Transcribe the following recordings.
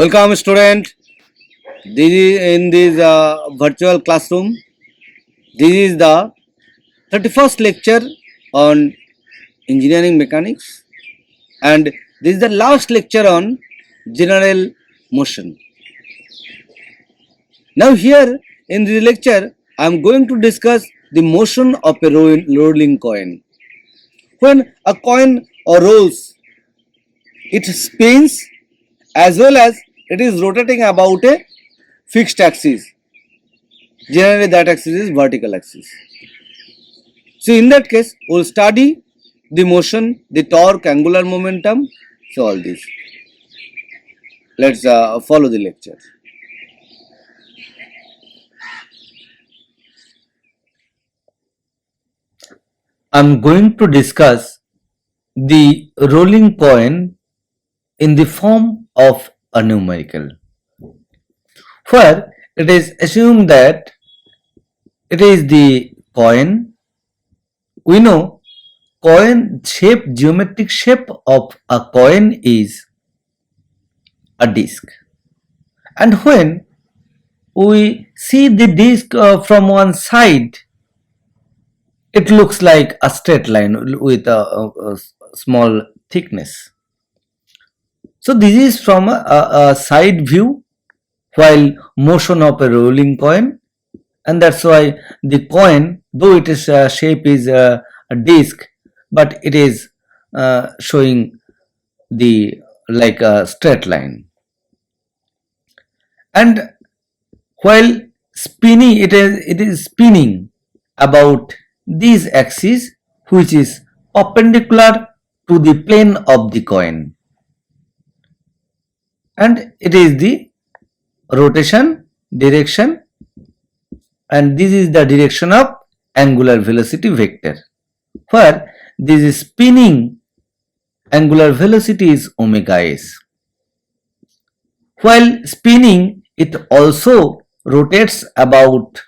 Welcome student. This is in this virtual classroom. This is the 31st lecture on engineering mechanics and this is the last lecture on general motion. Now here in this lecture I am going to discuss the motion of a rolling coin. When a coin rolls, it spins as well as it is rotating about a fixed axis. Generally that axis is vertical axis. So in that case we will study the motion, the torque, angular momentum, so all this. Let's follow the lecture. I'm going to discuss the rolling coin in the form of a numerical, where it is assumed that it is the coin. We know geometric shape of a coin is a disc, and when we see the disc from one side, it looks like a straight line with a small thickness. So this is from a side view, while motion of a rolling coin, and that's why the coin, though it is shape is a disc, but it is showing the like a straight line. And while spinning, it is spinning about this axis, which is perpendicular to the plane of the coin, and it is the rotation direction, and this is the direction of angular velocity vector, where this is spinning angular velocity is omega s. While spinning, it also rotates about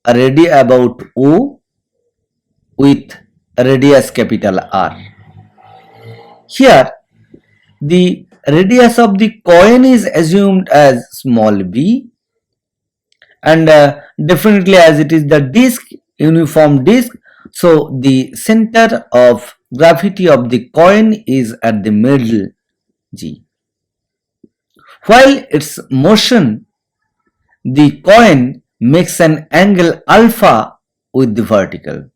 a radius about O with a radius capital R. Here the radius of the coin is assumed as small b, and definitely as it is the disc, uniform disc, so the center of gravity of the coin is at the middle G. While its motion, the coin makes an angle alpha with the vertical,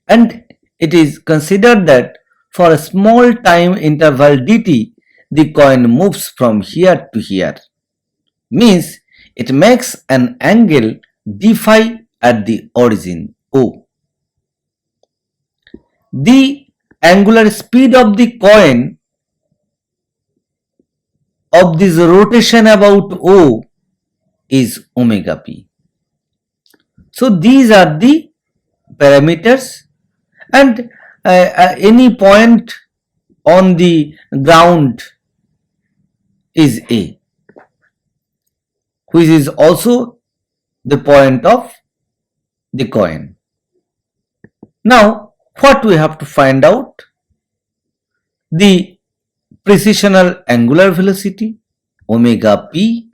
and it is considered that for a small time interval dt, the coin moves from here to here, means it makes an angle d phi at the origin O. The angular speed of the coin of this rotation about O is omega p. So these are the parameters, and any point on the ground is A, which is also the point of the coin. Now what we have to find out? The precessional angular velocity omega p,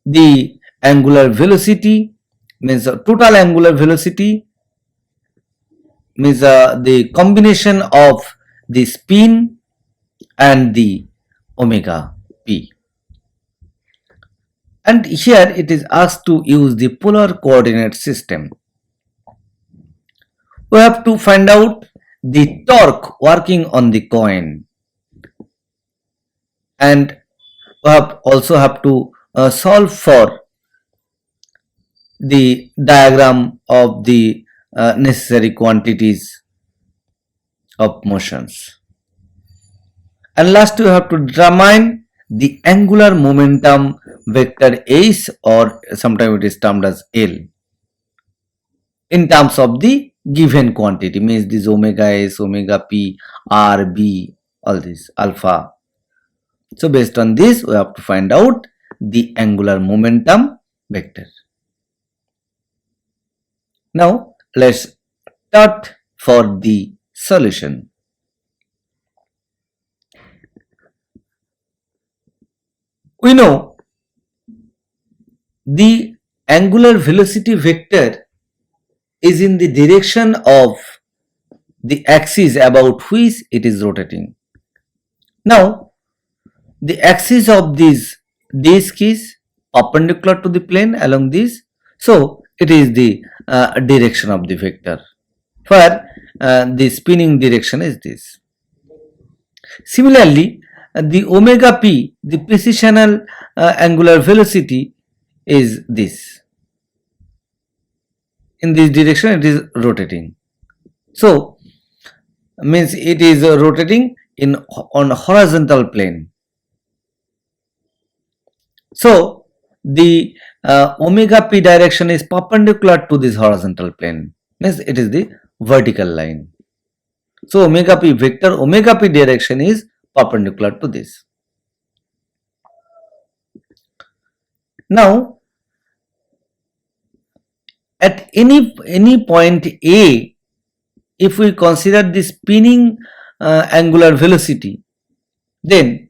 the angular velocity means total angular velocity means the combination of the spin and the omega p. And here it is asked to use the polar coordinate system. We have to find out the torque working on the coin, and we also have to solve for the diagram of the necessary quantities of motions. And last we have to determine the angular momentum vector S, or sometimes it is termed as L, in terms of the given quantity, means this omega S, omega P, R, B, all this alpha. So based on this we have to find out the angular momentum vector. Now let's start for the solution. we know the angular velocity vector is in the direction of the axis about which it is rotating. Now, the axis of this disk is perpendicular to the plane along this, so it is the direction of the vector, where the spinning direction is this. Similarly, the omega p, the precessional angular velocity, is this. In this direction it is rotating. So means it is rotating on a horizontal plane. So the omega p direction is perpendicular to this horizontal plane, means it is the vertical line. So omega p vector, omega p direction is perpendicular to this. Now at any point A, if we consider the spinning angular velocity, then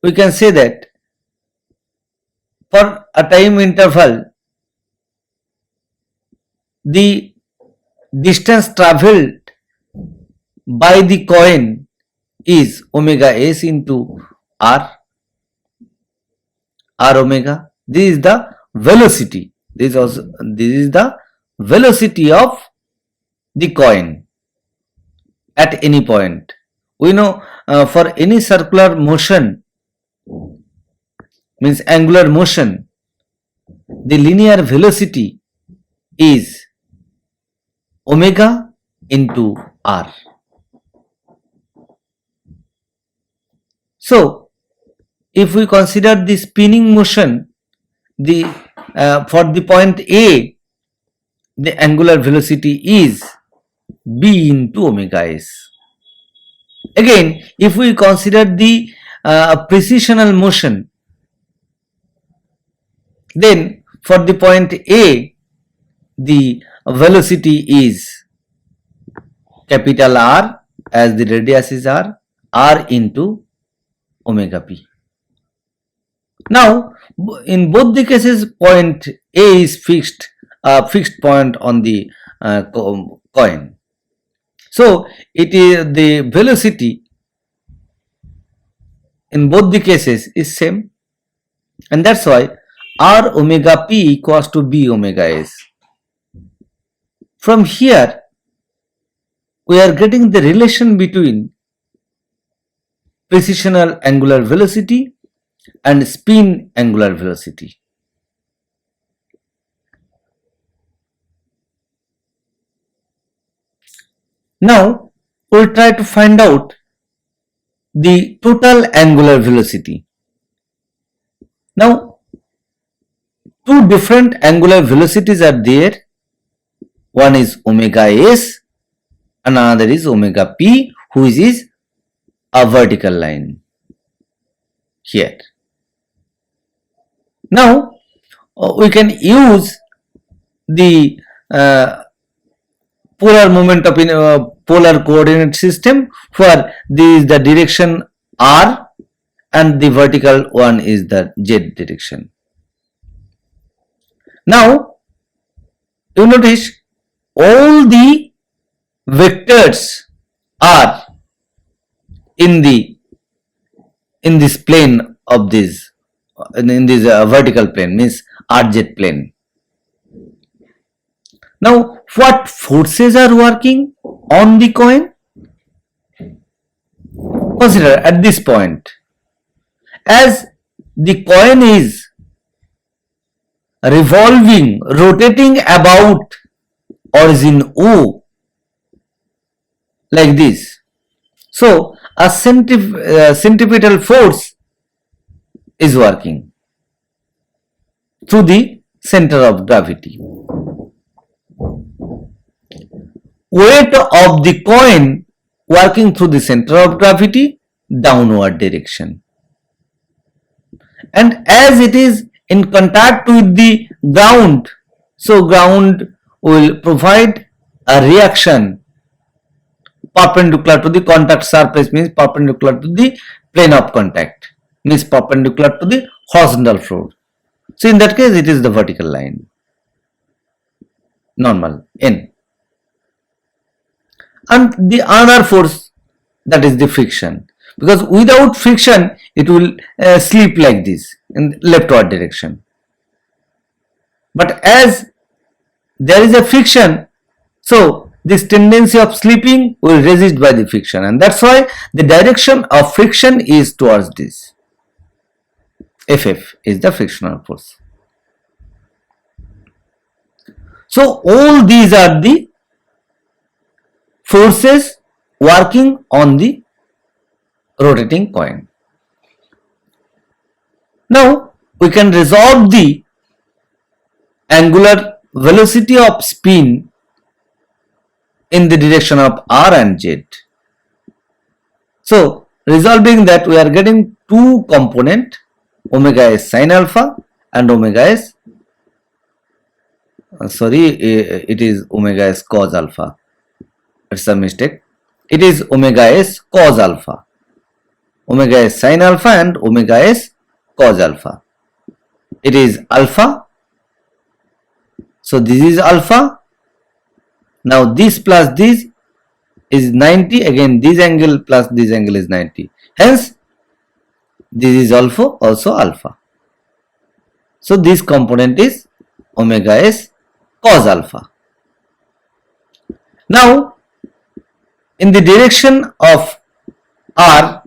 we can say that for a time interval, the distance travelled by the coin is omega s into r omega. This is the velocity. This is the velocity of the coin at any point. We know for any circular motion, means angular motion, the linear velocity is omega into r. So if we consider the spinning motion, the for the point A, the angular velocity is b into omega s. Again, if we consider the precessional motion, then for the point A, the velocity is capital R, as the radius is r into omega p. Now in both the cases, point A is fixed point on the coin. So it is the velocity in both the cases is same, and that's why r omega p equals to b omega s. From here we are getting the relation between precessional angular velocity and spin angular velocity. Now we'll try to find out the total angular velocity. Now two different angular velocities are there. One is omega s, another is omega p, which is a vertical line here. Now we can use the polar moment of polar coordinate system, where this is the direction r and the vertical one is the z direction. Now you notice all the vectors are in this plane of this, in this vertical plane, means rz plane. Now what forces are working on the coin? Consider at this point, as the coin is revolving, rotating about origin O like this, so a centripetal force is working through the center of gravity. Weight of the coin working through the center of gravity, downward direction, and as it is in contact with the ground, so ground will provide a reaction perpendicular to the contact surface, means perpendicular to the plane of contact. means perpendicular to the horizontal floor. So in that case it is the vertical line, normal N. And the other force, that is the friction, because without friction it will slip like this in leftward direction. But as there is a friction, so this tendency of slipping will resist by the friction, and that's why the direction of friction is towards this. Ff is the frictional force. So all these are the forces working on the rotating coin. Now we can resolve the angular velocity of spin in the direction of r and z. So resolving that, we are getting two component, omega s sin alpha and omega s, it is omega s cos alpha. It's a mistake. It is omega s cos alpha, omega s sin alpha and omega s cos alpha. It is alpha. So this is alpha. Now this plus this is 90. Again this angle plus this angle is 90. Hence this is also alpha. So this component is omega s cos alpha. Now in the direction of r,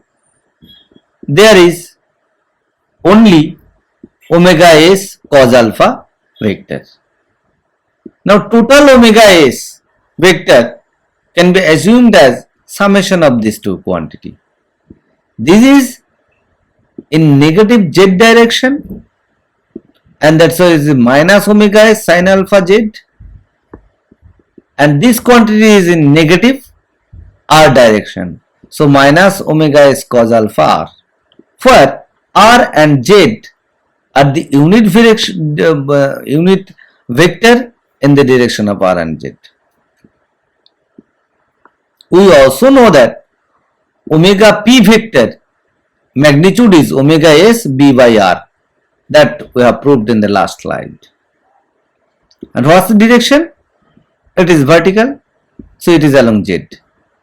there is only omega s cos alpha vector. Now total omega s vector can be assumed as summation of these two quantity. This is in negative z direction, and that's why it is minus omega s sin alpha z, and this quantity is in negative r direction, so minus omega s cos alpha r, where r and z are the unit direction, unit vector in the direction of r and z. We also know that omega p vector magnitude is omega s b by r, that we have proved in the last slide. And what's the direction? It is vertical, so it is along z.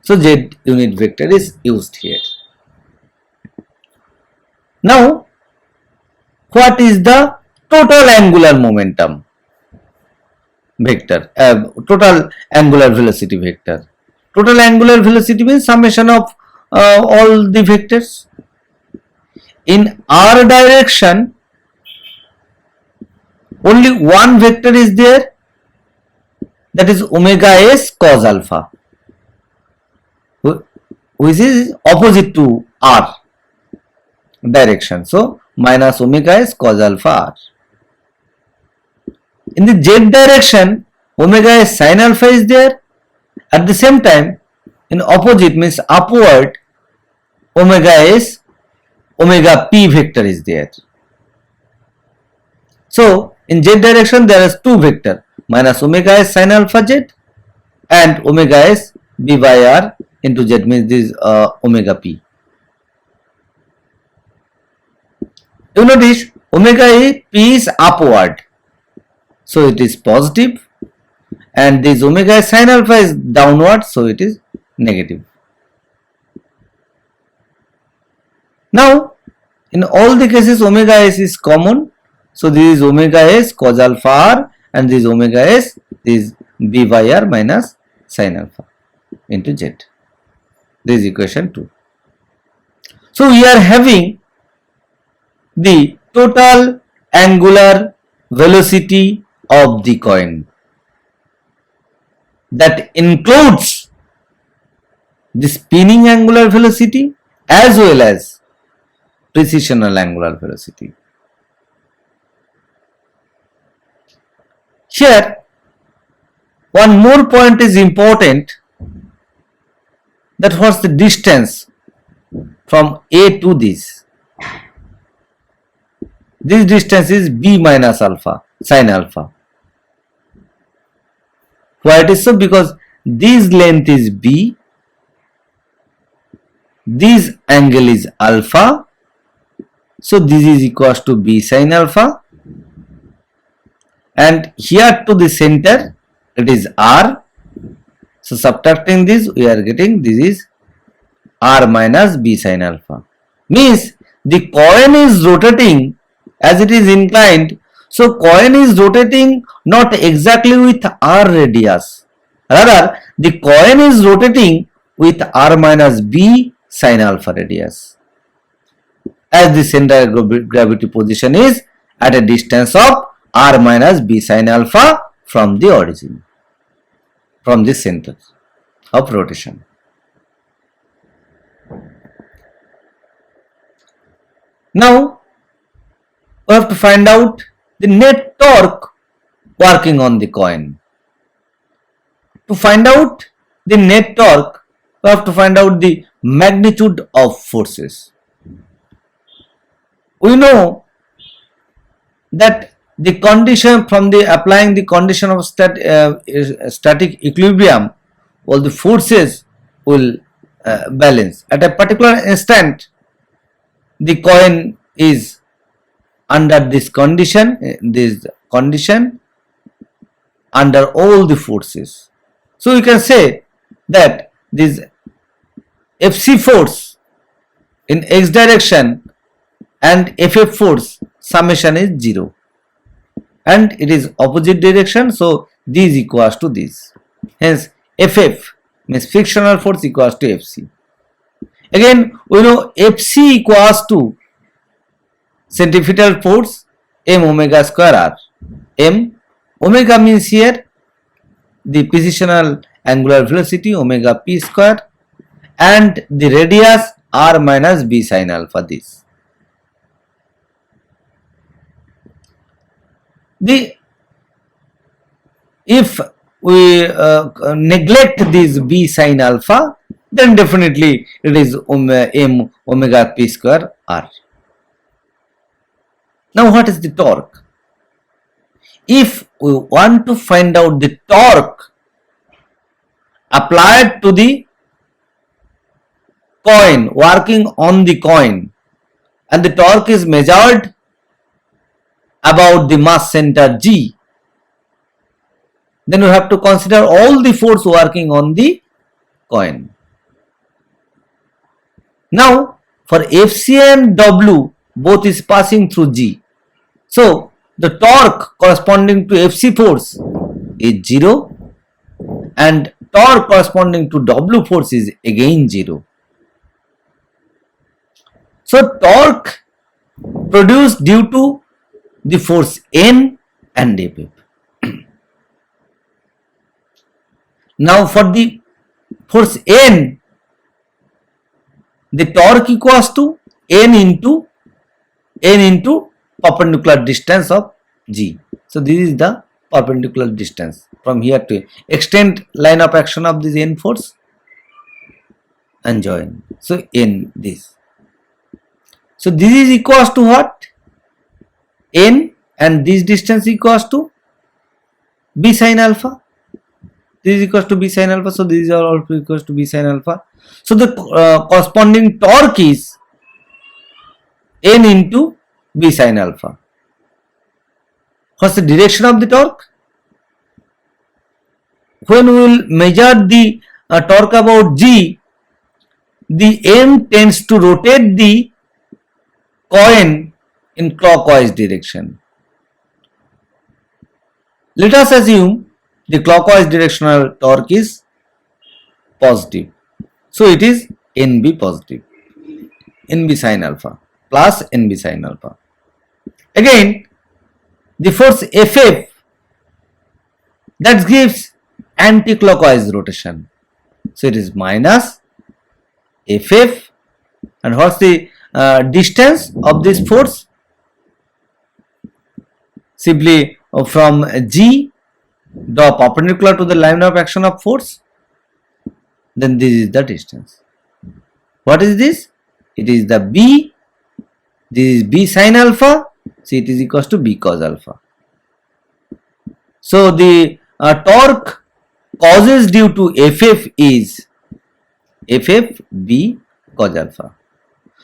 So z unit vector is used here. Now what is the total angular momentum vector, total angular velocity vector? Total angular velocity means summation of all the vectors. In r direction only one vector is there, that is omega s cos alpha, which is opposite to r direction, so minus omega s cos alpha r. In the z direction omega s sin alpha is there, at the same time in opposite means upward, omega s omega p vector is there. So in z direction there is two vector, minus omega s sin alpha z and omega s b by r into z, means this omega p. You notice omega p is upward, so it is positive, and this omega s sin alpha is downward, so it is negative. Now in all the cases omega s is common, so this is omega s cos alpha r and this omega s is b by r minus sin alpha into z. This is equation 2. So we are having the total angular velocity of the coin, that includes the spinning angular velocity as well as precessional angular velocity. Here one more point is important, that what's the distance from A to this. This distance is b minus alpha sin alpha. Why it is so? Because this length is b, this angle is alpha, So this is equals to B sin alpha, and here to the center it is R. So subtracting this, we are getting this is R minus B sin alpha. Means the coin is rotating as it is inclined. So coin is rotating not exactly with R radius. Rather, the coin is rotating with R minus B sin alpha radius, as the center of gravity position is at a distance of R minus B sin alpha from the origin, from the center of rotation. Now we have to find out the net torque working on the coin. To find out the net torque, we have to find out the magnitude of forces. We know that the condition from the applying the condition of static equilibrium, all the forces will balance. At a particular instant, the coin is under this condition under all the forces. So you can say that this Fc force in x direction and Ff force summation is 0, and it is opposite direction, so this equals to this. Hence Ff means frictional force equals to Fc. Again we know Fc equals to centrifugal force m omega square r. M omega means here the positional angular velocity omega p square, and the radius r minus b sin alpha this. If we neglect this b sin alpha, then definitely it is m omega p square r. Now what is the torque? If we want to find out the torque applied to the coin, working on the coin, and the torque is measured about the mass center G, then we have to consider all the force working on the coin. Now for Fc and W both is passing through G, so the torque corresponding to Fc force is 0 and torque corresponding to W force is again 0. So torque produced due to the force N and Ff. Now for the force N, the torque equals to N into perpendicular distance of G. So this is the perpendicular distance from here to extend line of action of this N force and join. So N this. So this is equals to what? N, and this distance equals to B sin alpha. This is equals to B sin alpha. So these are also equals to B sin alpha. So the corresponding torque is N into B sin alpha. What's the direction of the torque? When we will measure the torque about G, the M tends to rotate the coin in clockwise direction. Let us assume the clockwise directional torque is positive. So it is NB positive, NB sin alpha plus NB sin alpha. Again, the force Ff, that gives anti-clockwise rotation. So it is minus Ff, and what's the distance of this force? Simply from G, draw perpendicular to the line of action of force, then this is the distance. What is this? It is the B, this is B sin alpha, so it is equals to B cos alpha. So the torque causes due to Ff is Ff B cos alpha.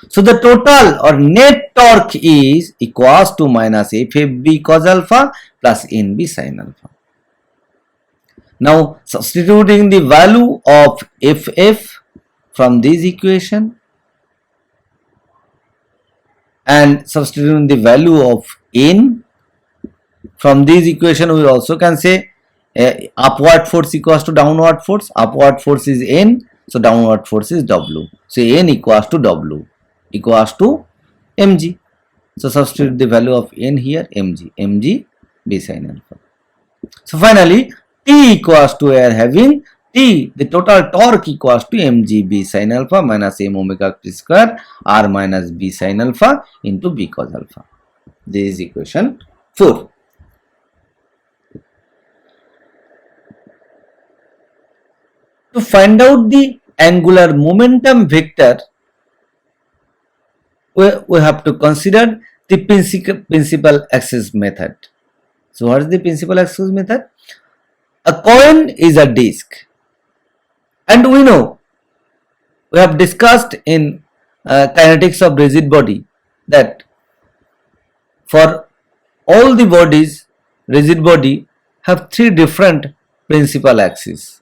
So the total or net torque is equals to minus FFB cos alpha plus NB sin alpha. Now substituting the value of FF from this equation and substituting the value of N from this equation, we also can say upward force equals to downward force. Upward force is N, so downward force is W. So N equals to W equals to mg. So substitute the value of N here, mg B sin alpha. So finally T equals to, we are having T, the total torque equals to mg B sin alpha minus m omega t square r minus B sin alpha into B cos alpha. This is equation 4. To find out the angular momentum vector, we have to consider the principal axis method. So what is the principal axis method? A coin is a disc, and we know, we have discussed in kinetics of rigid body that for all the bodies, rigid body have 3 different principal axes.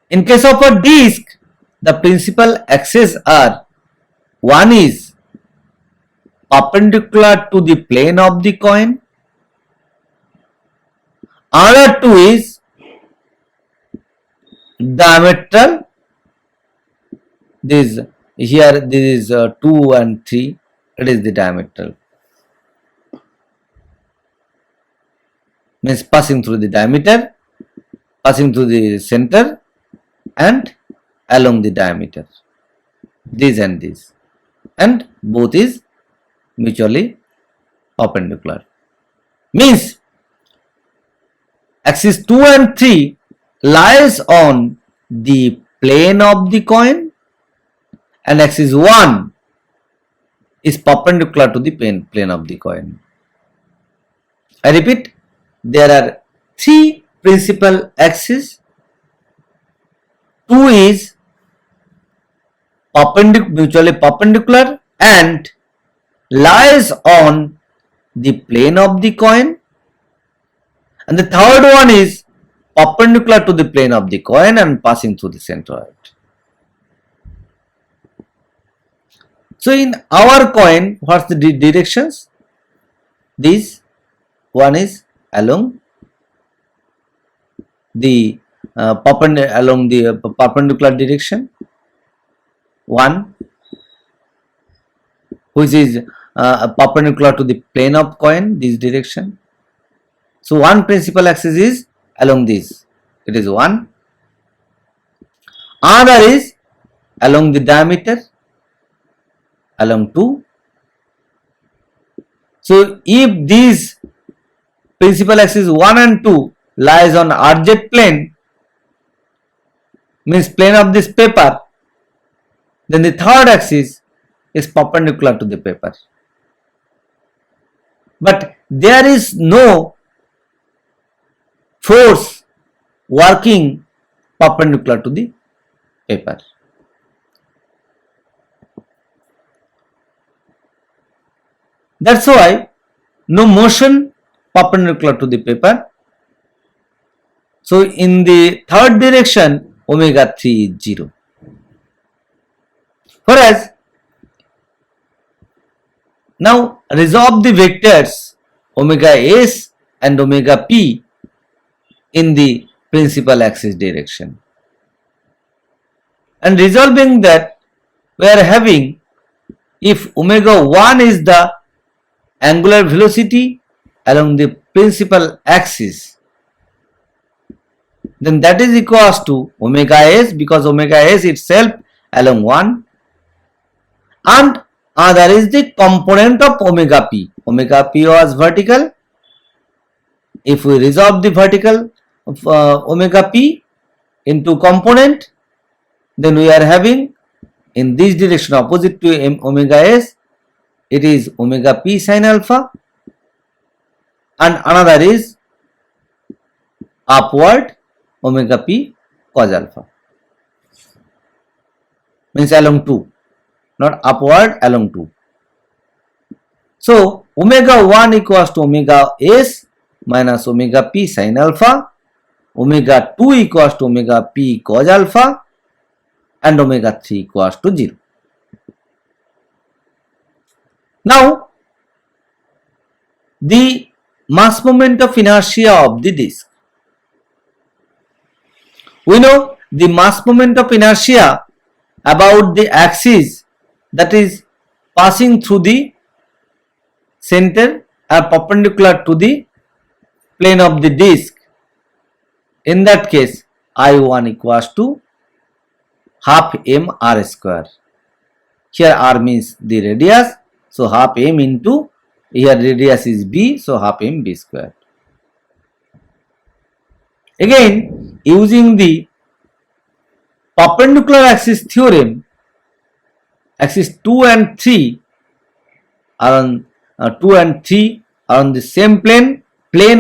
In case of a disc, the principal axes are, one is perpendicular to the plane of the coin, another two is diametral. This here, this is 2 and 3, it is the diametral, means passing through the diameter, passing through the center and along the diameter, this and this, and both is mutually perpendicular. Means axis 2 and 3 lies on the plane of the coin, and axis 1 is perpendicular to the plane of the coin. I repeat, there are 3 principal axes. 2 is mutually perpendicular and lies on the plane of the coin, and the third one is perpendicular to the plane of the coin and passing through the centroid. So in our coin, what's the directions? This one is along the perpendicular direction, one which is perpendicular to the plane of coin, this direction. So one principal axis is along this, it is 1. Another is along the diameter, along 2. So if these principal axis 1 and 2 lies on RZ plane, means plane of this paper, then the third axis is perpendicular to the paper. But there is no force working perpendicular to the paper. That's why no motion perpendicular to the paper. So in the third direction, omega 3 is 0. Whereas now resolve the vectors omega s and omega p in the principal axis direction, and resolving that, we are having, if omega 1 is the angular velocity along the principal axis, then that is equals to omega s, because omega s itself along 1, and other is the component of omega p. Omega p was vertical. If we resolve the vertical of omega p into component, then we are having in this direction opposite to omega s, it is omega p sin alpha, and another is upward omega p cos alpha. means along 2, not upward, along 2. So omega 1 equals to omega s minus omega p sin alpha, omega 2 equals to omega p cos alpha, and omega 3 equals to 0. Now the mass moment of inertia of the disk. We know the mass moment of inertia about the axis that is passing through the center are perpendicular to the plane of the disk. In that case, I1 equals to half m r square. Here r means the radius, so half m into, here radius is b, so half m b square. Again, using the perpendicular axis theorem, axis 2 and 3 are on 2 and 3 are on the same plane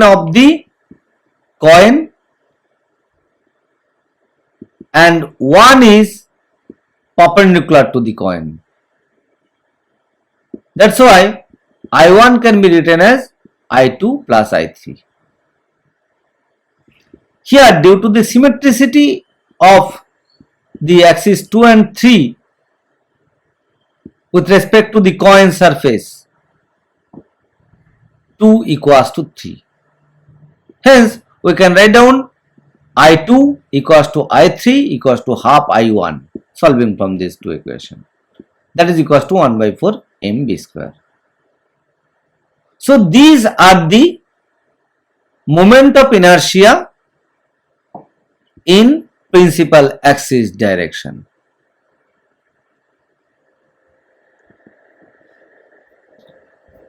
of the coin, and one is perpendicular to the coin. That's why I1 can be written as I2 plus I3. Here, due to the symmetricity of the axis 2 and 3 with respect to the coin surface, 2 equals to 3. Hence, we can write down I2 equals to I3 equals to half I1, solving from these two equations. That is equals to 1 by 4 mb square. So these are the moment of inertia in principal axis direction.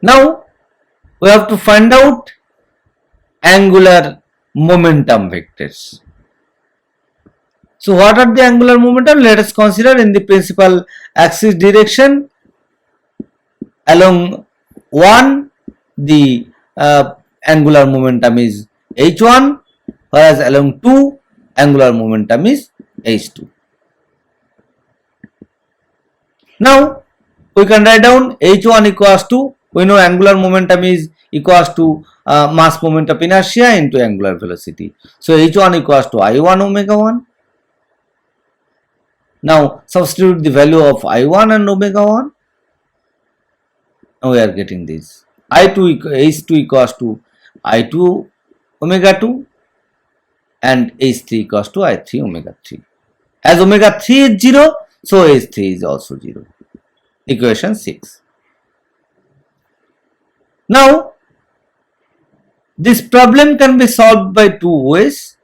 Now we have to find out angular momentum vectors. So what are the angular momentum? Let us consider in the principal axis direction. Along 1 the angular momentum is h1, whereas along 2 angular momentum is h2. Now we can write down h1 equals to, we know angular momentum is equals to mass moment of inertia into angular velocity. So h1 equals to I1 omega 1. Now substitute the value of I1 and omega 1. Now we are getting this. H2 equals to I2 omega 2 and H3 equals to I3 omega 3. As omega 3 is 0, so H3 is also 0. Equation 6. Now this problem can be solved by two ways.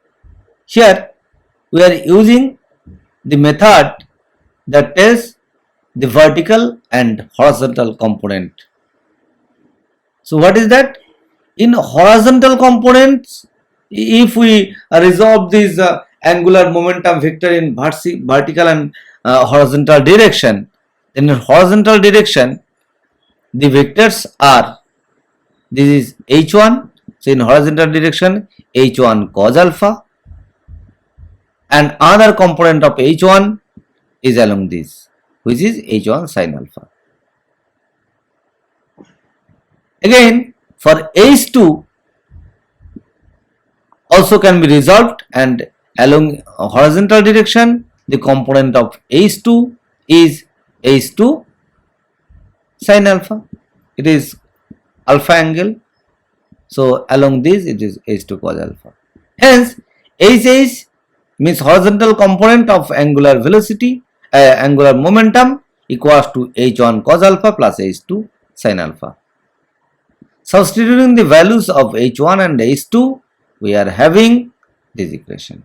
Here we are using the method that tells the vertical and horizontal component. So what is that? In horizontal components, if we resolve this angular momentum vector in vertical and horizontal direction, then in horizontal direction the vectors are, this is h1, so in horizontal direction h1 cos alpha, and another component of h1 is along this, which is h1 sin alpha. Again, for h2 also can be resolved, and along horizontal direction the component of h2 is h2 sin alpha, it is alpha angle, so along this it is h2 cos alpha. Hence h means horizontal component of angular velocity, angular momentum equals to h1 cos alpha plus h2 sin alpha. Substituting the values of h1 and h2, we are having this equation.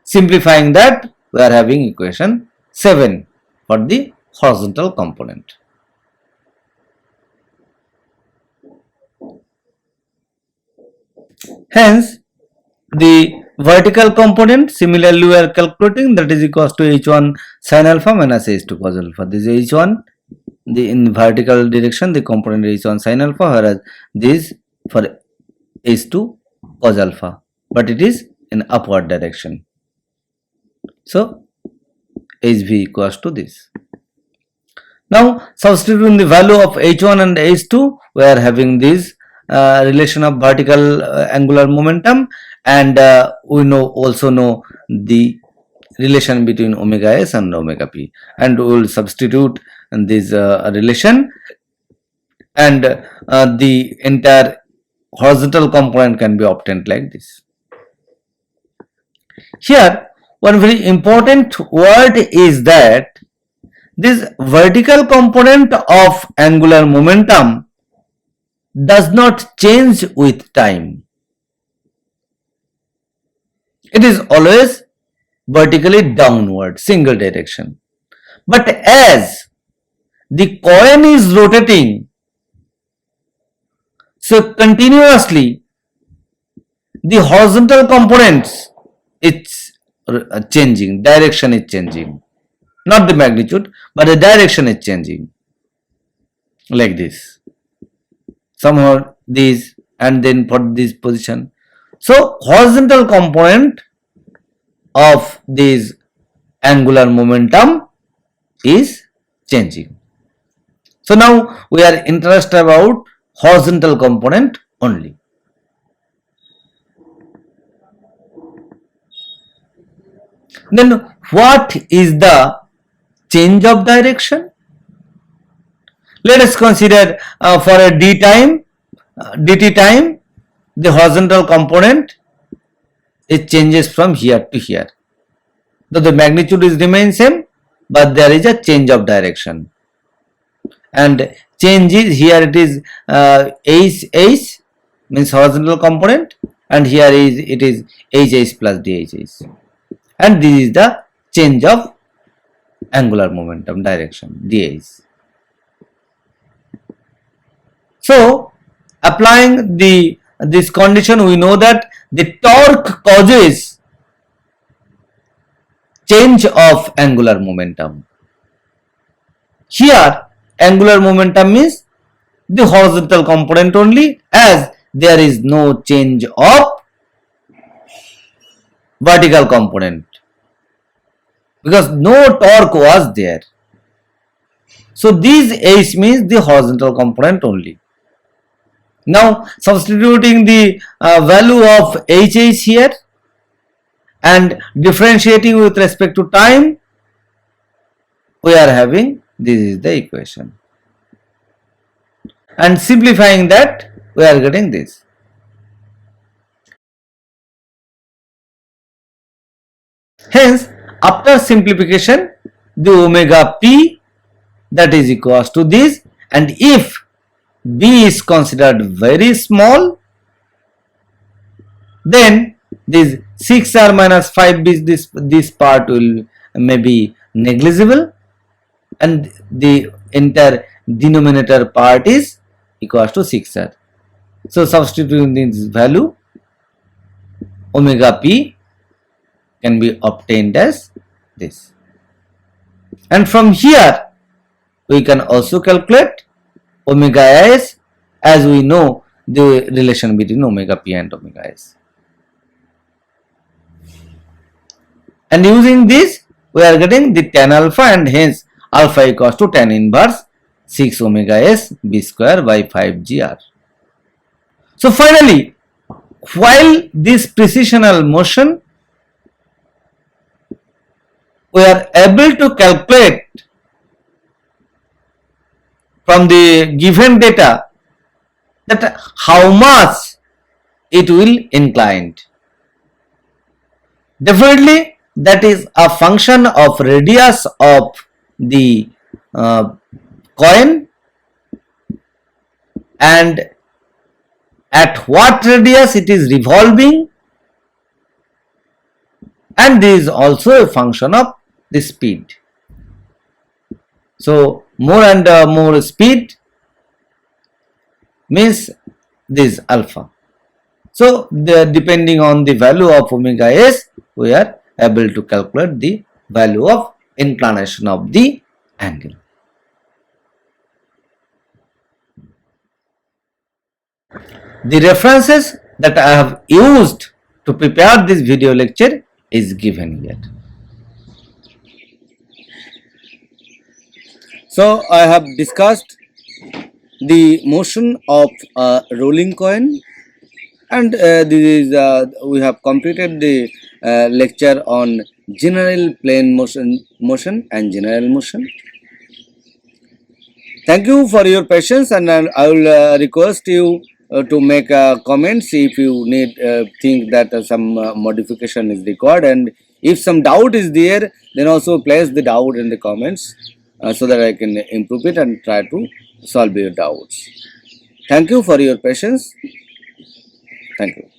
Simplifying that, we are having equation 7 for the horizontal component. Hence, the vertical component, similarly we are calculating, that is equals to h1 sin alpha minus h2 cos alpha. This is h1, in vertical direction the component is h1 sin alpha, whereas this for h2 cos alpha, but it is in upward direction. So hv equals to this. Now substituting the value of h1 and h2, we are having this relation of vertical angular momentum, and we also know the relation between omega s and omega p, and we will substitute this relation, and the entire horizontal component can be obtained like this. Here one very important word is that this vertical component of angular momentum does not change with time. It is always vertically downward, single direction. But as the coin is rotating, so continuously the horizontal components, it's changing, direction is changing. Not the magnitude, but the direction is changing. Like this. Somehow this, and then for this position. So horizontal component of this angular momentum is changing. So now we are interested about horizontal component only. Then what is the change of direction? Let us consider for a dt time, the horizontal component, it changes from here to here. Though the magnitude is remain same, but there is a change of direction. And change is, here it is h means horizontal component, and here it is hh plus dhh, and this is the change of angular momentum direction, dh. So applying this condition, we know that the torque causes change of angular momentum. Here angular momentum is the horizontal component only, as there is no change of vertical component, because no torque was there. So this h means the horizontal component only. Now substituting the value of hh here and differentiating with respect to time, we are having, this is the equation, and simplifying that, we are getting this. Hence after simplification, the omega p, that is equals to this, and if b is considered very small, then this 6r minus 5b, this part will maybe negligible, and the entire denominator part is equals to 6r. So substituting this value, omega p can be obtained as this, and from here we can also calculate omega s, as we know the relation between omega p and omega s. And using this, we are getting the tan alpha, and hence alpha equals to tan inverse 6 omega s b square by 5 gr. So finally, while this precessional motion, we are able to calculate from the given data that how much it will incline. Definitely that is a function of radius of the coin, and at what radius it is revolving, and this is also a function of the speed. So more and more speed means this alpha. So depending on the value of omega s, we are able to calculate the value of inclination of the angle. The references that I have used to prepare this video lecture is given here. So I have discussed the motion of a rolling coin, and this is we have completed the lecture on general plane motion and general motion. Thank you for your patience, and I will request you to make comments if you need think that some modification is required, and if some doubt is there, then also place the doubt in the comments so that I can improve it and try to solve your doubts. Thank you for your patience. Thank you.